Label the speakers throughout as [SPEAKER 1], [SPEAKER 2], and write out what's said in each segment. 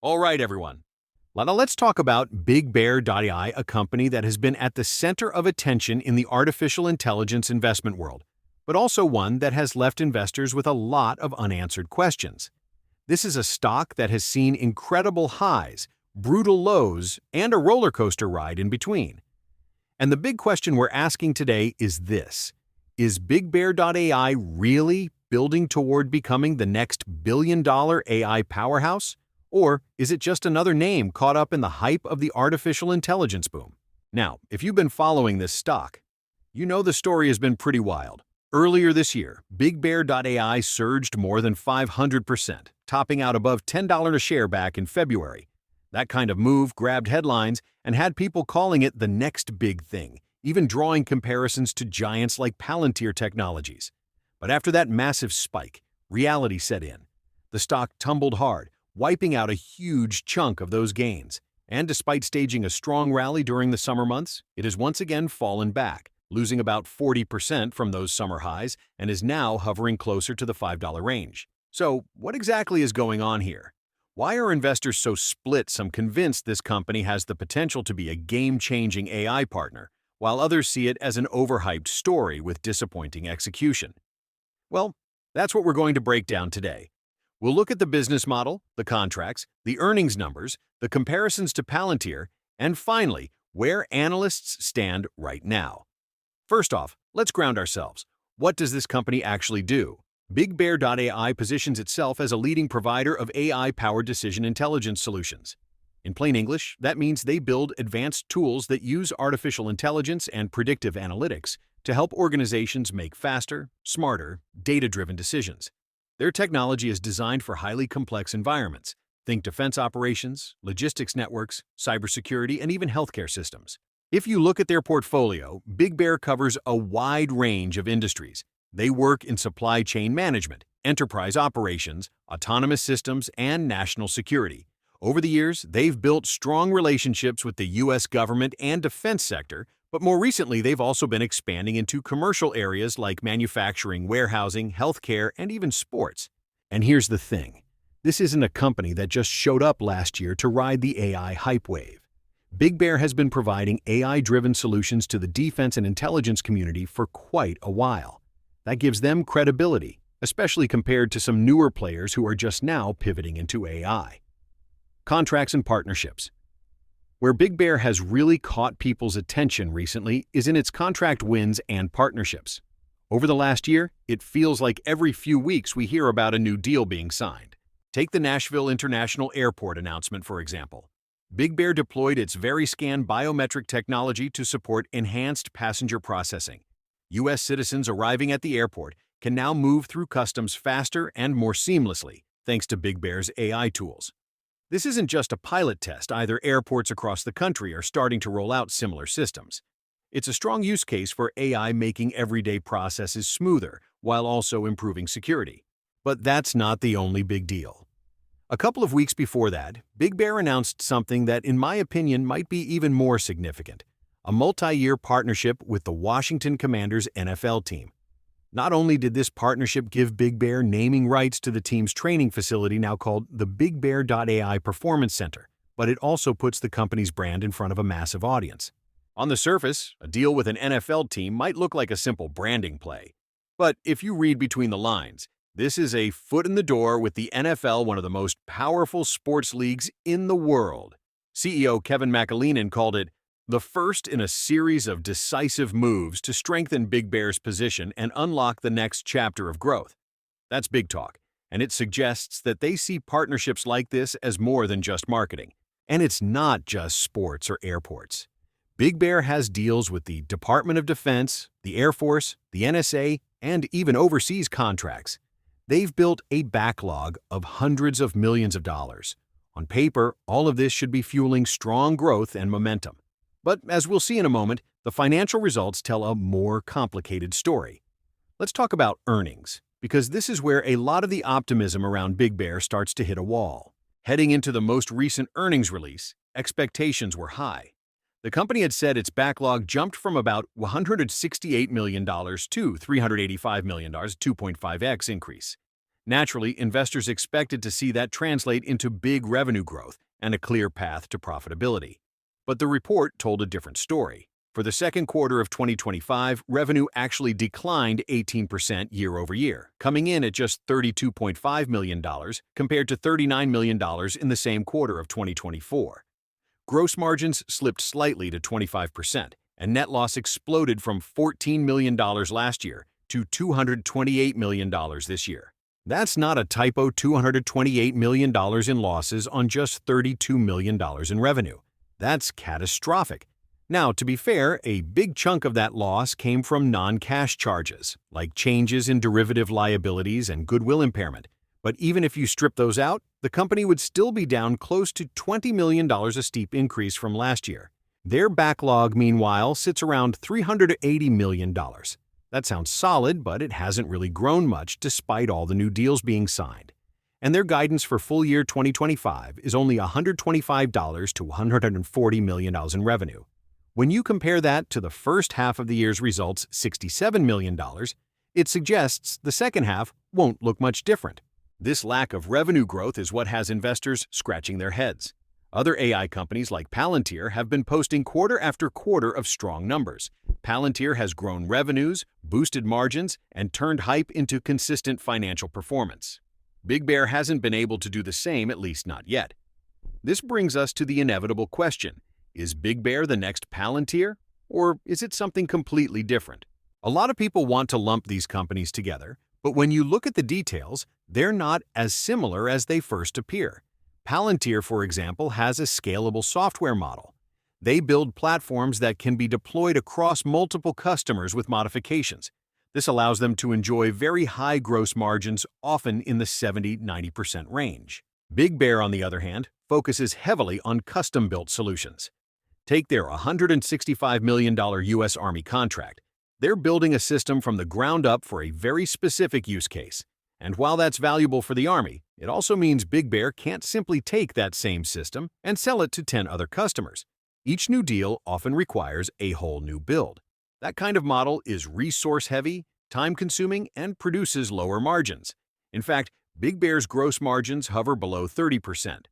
[SPEAKER 1] All right, everyone. Now let's talk about BigBear AI, a company that has been at the center of attention in the artificial intelligence investment world, but also one that has left investors with a lot of unanswered questions. This is a stock that has seen incredible highs, brutal lows, and a roller coaster ride in between. And the big question we're asking today is this: is BigBear AI really building toward becoming the next billion-dollar AI powerhouse? Or is it just another name caught up in the hype of the artificial intelligence boom? Now, if you've been following this stock, you know the story has been pretty wild. Earlier this year, BigBear AI surged more than 500%, topping out above $10 a share back in February. That kind of move grabbed headlines and had people calling it the next big thing, even drawing comparisons to giants like Palantir Technologies. But after that massive spike, reality set in. The stock tumbled hard, wiping out a huge chunk of those gains. And despite staging a strong rally during the summer months, it has once again fallen back, losing about 40% from those summer highs and is now hovering closer to the $5 range. So, what exactly is going on here? Why are investors so split? Some convinced this company has the potential to be a game-changing AI partner, while others see it as an overhyped story with disappointing execution. Well, that's what we're going to break down today. We'll look at the business model, the contracts, the earnings numbers, the comparisons to Palantir, and finally, where analysts stand right now. First off, let's ground ourselves. What does this company actually do? BigBear AI positions itself as a leading provider of AI-powered decision intelligence solutions. In plain English, that means they build advanced tools that use artificial intelligence and predictive analytics to help organizations make faster, smarter, data-driven decisions. Their technology is designed for highly complex environments. Think defense operations, logistics networks, cybersecurity, and even healthcare systems. If you look at their portfolio, BigBear covers a wide range of industries. They work in supply chain management, enterprise operations, autonomous systems, and national security. Over the years, they've built strong relationships with the U.S. government and defense sector, but more recently, they've also been expanding into commercial areas like manufacturing, warehousing, healthcare, and even sports. And here's the thing. This isn't a company that just showed up last year to ride the AI hype wave. BigBear has been providing AI-driven solutions to the defense and intelligence community for quite a while. That gives them credibility, especially compared to some newer players who are just now pivoting into AI. Contracts and partnerships. Where BigBear has really caught people's attention recently is in its contract wins and partnerships. Over the last year, it feels like every few weeks we hear about a new deal being signed. Take the Nashville International Airport announcement, for example. BigBear deployed its VeriScan biometric technology to support enhanced passenger processing. U.S. citizens arriving at the airport can now move through customs faster and more seamlessly, thanks to BigBear's AI tools. This isn't just a pilot test either. Airports across the country are starting to roll out similar systems. It's a strong use case for AI making everyday processes smoother while also improving security. But that's not the only big deal. A couple of weeks before that, BigBear announced something that, in my opinion, might be even more significant: a multi-year partnership with the Washington Commanders NFL team. Not only did this partnership give BigBear naming rights to the team's training facility, now called the BigBear AI Performance Center, but it also puts the company's brand in front of a massive audience. On the surface, a deal with an NFL team might look like a simple branding play. But if you read between the lines, this is a foot in the door with the NFL, one of the most powerful sports leagues in the world. CEO Kevin McAleenan called it the first in a series of decisive moves to strengthen BigBear's position and unlock the next chapter of growth. That's big talk, and it suggests that they see partnerships like this as more than just marketing. And it's not just sports or airports. BigBear has deals with the Department of Defense, the Air Force, the NSA, and even overseas contracts. They've built a backlog of hundreds of millions of dollars. On paper, all of this should be fueling strong growth and momentum. But as we'll see in a moment, the financial results tell a more complicated story. Let's talk about earnings, because this is where a lot of the optimism around BigBear starts to hit a wall. Heading into the most recent earnings release, expectations were high. The company had said its backlog jumped from about $168 million to $385 million, a 2.5x increase. Naturally, investors expected to see that translate into big revenue growth and a clear path to profitability. But the report told a different story. For the second quarter of 2025, revenue actually declined 18% year over year, coming in at just $32.5 million compared to $39 million in the same quarter of 2024. Gross margins slipped slightly to 25%, and net loss exploded from $14 million last year to $228 million this year. That's not a typo. $228 million in losses on just $32 million in revenue. That's catastrophic. Now, to be fair, a big chunk of that loss came from non-cash charges, like changes in derivative liabilities and goodwill impairment. But even if you strip those out, the company would still be down close to $20 million, a steep increase from last year. Their backlog, meanwhile, sits around $380 million. That sounds solid, but it hasn't really grown much despite all the new deals being signed. And their guidance for full year 2025 is only $125 to $140 million in revenue. When you compare that to the first half of the year's results, $67 million, it suggests the second half won't look much different. This lack of revenue growth is what has investors scratching their heads. Other AI companies like Palantir have been posting quarter after quarter of strong numbers. Palantir has grown revenues, boosted margins, and turned hype into consistent financial performance. BigBear hasn't been able to do the same, at least not yet. This brings us to the inevitable question. Is BigBear the next Palantir, or is it something completely different? A lot of people want to lump these companies together, but when you look at the details, they're not as similar as they first appear. Palantir, for example, has a scalable software model. They build platforms that can be deployed across multiple customers with modifications. This allows them to enjoy very high gross margins, often in the 70–90% range. BigBear, on the other hand, focuses heavily on custom-built solutions. Take their $165 million U.S. Army contract. They're building a system from the ground up for a very specific use case. And while that's valuable for the Army, it also means BigBear can't simply take that same system and sell it to 10 other customers. Each new deal often requires a whole new build. That kind of model is resource-heavy, time-consuming, and produces lower margins. In fact, BigBear's gross margins hover below 30%.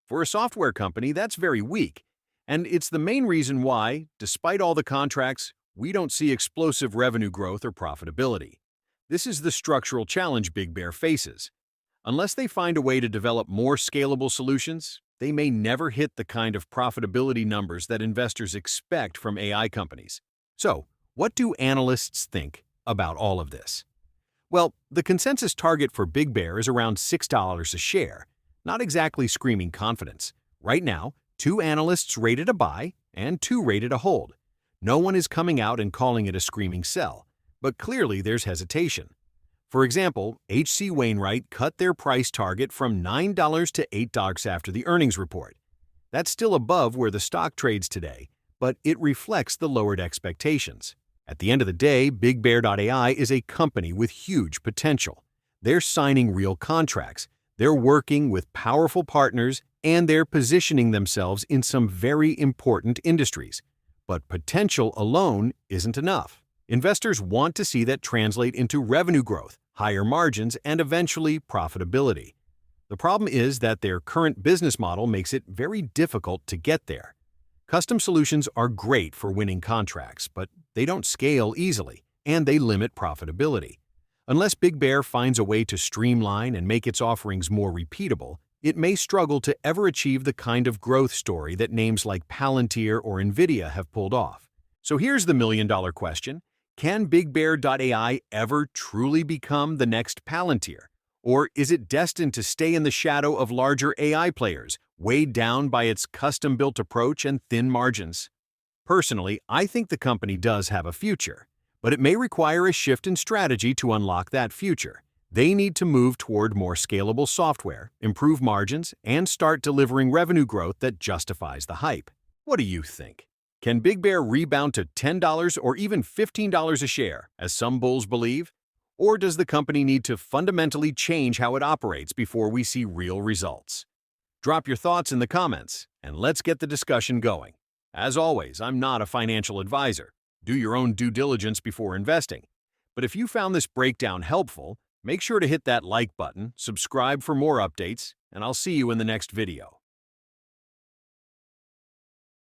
[SPEAKER 1] For a software company, that's very weak. And it's the main reason why, despite all the contracts, we don't see explosive revenue growth or profitability. This is the structural challenge BigBear faces. Unless they find a way to develop more scalable solutions, they may never hit the kind of profitability numbers that investors expect from AI companies. So, what do analysts think about all of this? Well, the consensus target for BigBear is around $6 a share, not exactly screaming confidence. Right now, 2 analysts rated a buy and 2 rated a hold. No one is coming out and calling it a screaming sell, but clearly there's hesitation. For example, H.C. Wainwright cut their price target from $9 to $8 after the earnings report. That's still above where the stock trades today, but it reflects the lowered expectations. At the end of the day, BigBear AI is a company with huge potential. They're signing real contracts, they're working with powerful partners, and they're positioning themselves in some very important industries. But potential alone isn't enough. Investors want to see that translate into revenue growth, higher margins, and eventually profitability. The problem is that their current business model makes it very difficult to get there. Custom solutions are great for winning contracts, but they don't scale easily, and they limit profitability. Unless BigBear finds a way to streamline and make its offerings more repeatable, it may struggle to ever achieve the kind of growth story that names like Palantir or NVIDIA have pulled off. So here's the million-dollar question. Can BigBear AI ever truly become the next Palantir? Or is it destined to stay in the shadow of larger AI players, weighed down by its custom-built approach and thin margins? Personally, I think the company does have a future, but it may require a shift in strategy to unlock that future. They need to move toward more scalable software, improve margins, and start delivering revenue growth that justifies the hype. What do you think? Can BigBear rebound to $10 or even $15 a share, as some bulls believe? Or does the company need to fundamentally change how it operates before we see real results? Drop your thoughts in the comments, and let's get the discussion going. As always, I'm not a financial advisor. Do your own due diligence before investing. But if you found this breakdown helpful, Make sure to hit that like button, subscribe for more updates, and I'll see you in the next video.